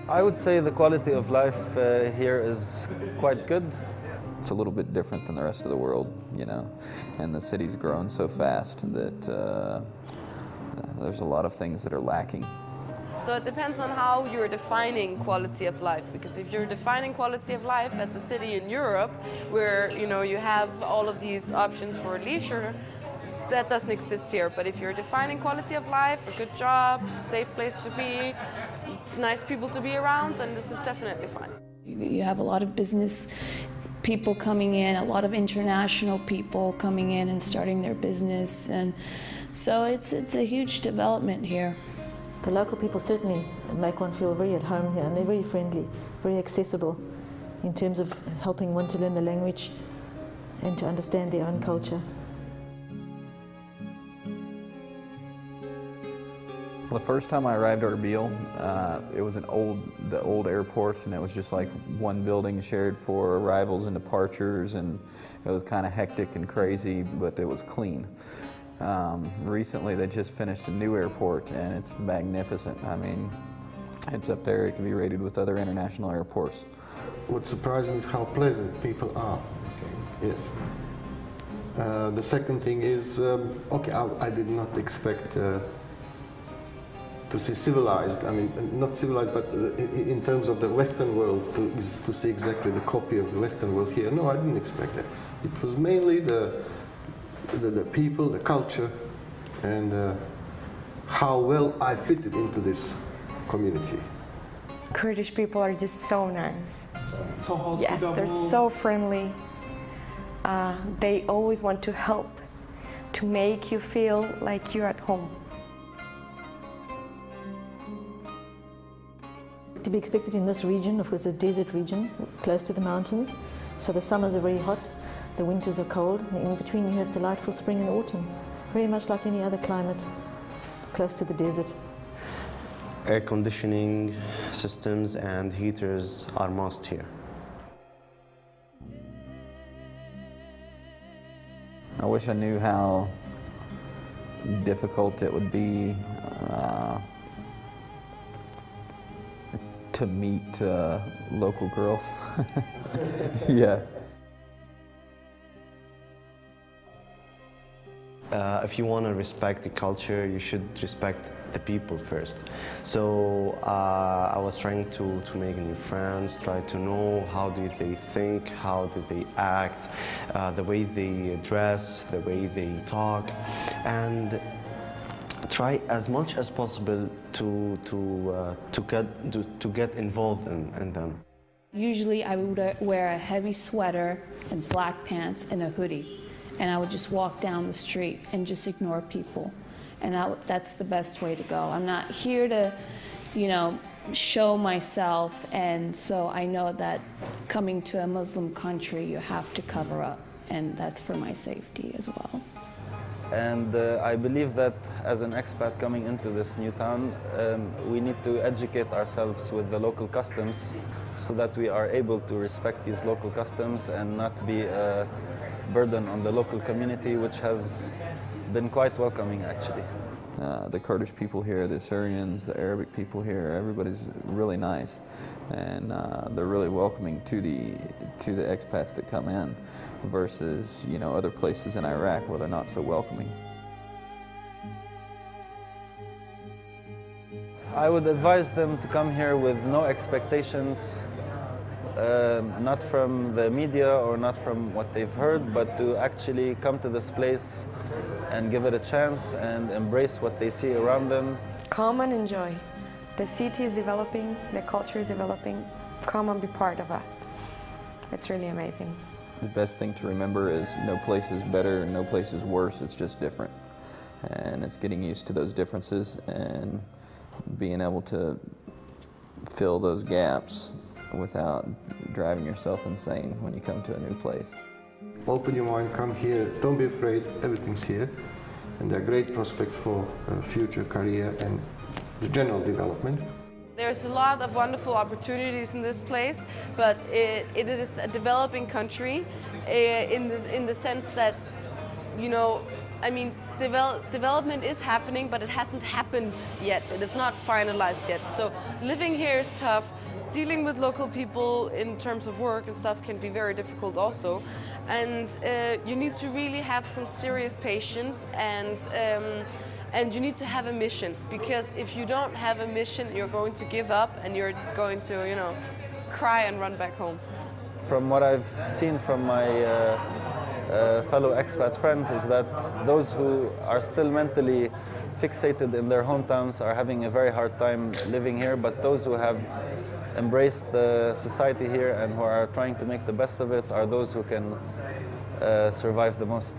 I would say the quality of life here is quite good. It's a little bit different than the rest of the world, you know, and the city's grown so fast that there's a lot of things that are lacking. So it depends on how you're defining quality of life, because if you're defining quality of life as a city in Europe where, you know, you have all of these options for leisure, that doesn't exist here. But if you're defining quality of life, a good job, safe place to be, nice people to be around, then this is definitely fine. You have a lot of business people coming in, a lot of international people coming in and starting their business, and so it's a huge development here. The local people certainly make one feel very at home here, and they're very friendly, very accessible in terms of helping one to learn the language and to understand their own culture. The first time I arrived at Erbil, it was the old airport, and it was just like one building shared for arrivals and departures, and it was kind of hectic and crazy, but it was clean. Recently they just finished a new airport, and it's magnificent. I mean, it's up there, it can be rated with other international airports. What surprised me is how pleasant people are. Yes. The second thing is, I did not expect to see civilized, I mean, not civilized, but in terms of the Western world, to see exactly the copy of the Western world here. No, I didn't expect that. It was mainly the people, the culture, and how well I fitted into this community. Kurdish people are just so nice. So hospitable. Yes, they're so friendly. They always want to help, to make you feel like you're at home. To be expected in this region, of course, a desert region, close to the mountains, so the summers are very hot, the winters are cold, and in between you have delightful spring and autumn, very much like any other climate, close to the desert. Air conditioning systems and heaters are must here. I wish I knew how difficult it would be to meet local girls. Yeah. If you want to respect the culture, you should respect the people first. So I was trying to make new friends, try to know how do they think, how do they act, the way they dress, the way they talk, and try as much as possible to get involved in them. Usually I would wear a heavy sweater and black pants and a hoodie, and I would just walk down the street and just ignore people. And that's the best way to go. I'm not here to, you know, show myself, and so I know that coming to a Muslim country, you have to cover up, and that's for my safety as well. And I believe that as an expat coming into this new town, we need to educate ourselves with the local customs so that we are able to respect these local customs and not be a burden on the local community, which has been quite welcoming actually. The Kurdish people here, the Syrians, the Arabic people here, everybody's really nice, and they're really welcoming to the expats that come in, versus, you know, other places in Iraq where they're not so welcoming. I would advise them to come here with no expectations, not from the media or not from what they've heard, but to actually come to this place and give it a chance and embrace what they see around them. Come and enjoy. The city is developing, the culture is developing. Come and be part of that. It's really amazing. The best thing to remember is no place is better and no place is worse, it's just different. And it's getting used to those differences and being able to fill those gaps without driving yourself insane when you come to a new place. Open your mind, come here, don't be afraid, everything's here. And there are great prospects for future career and the general development. There's a lot of wonderful opportunities in this place, but it is a developing country in the sense that, you know, I mean, development is happening, but it hasn't happened yet. It is not finalized yet. So living here is tough. Dealing with local people in terms of work and stuff can be very difficult also. And you need to really have some serious patience, and you need to have a mission, because if you don't have a mission, you're going to give up and you're going to, you know, cry and run back home. From what I've seen from my fellow expat friends is that those who are still mentally fixated in their hometowns are having a very hard time living here, but those who have embraced the society here and who are trying to make the best of it are those who can survive the most.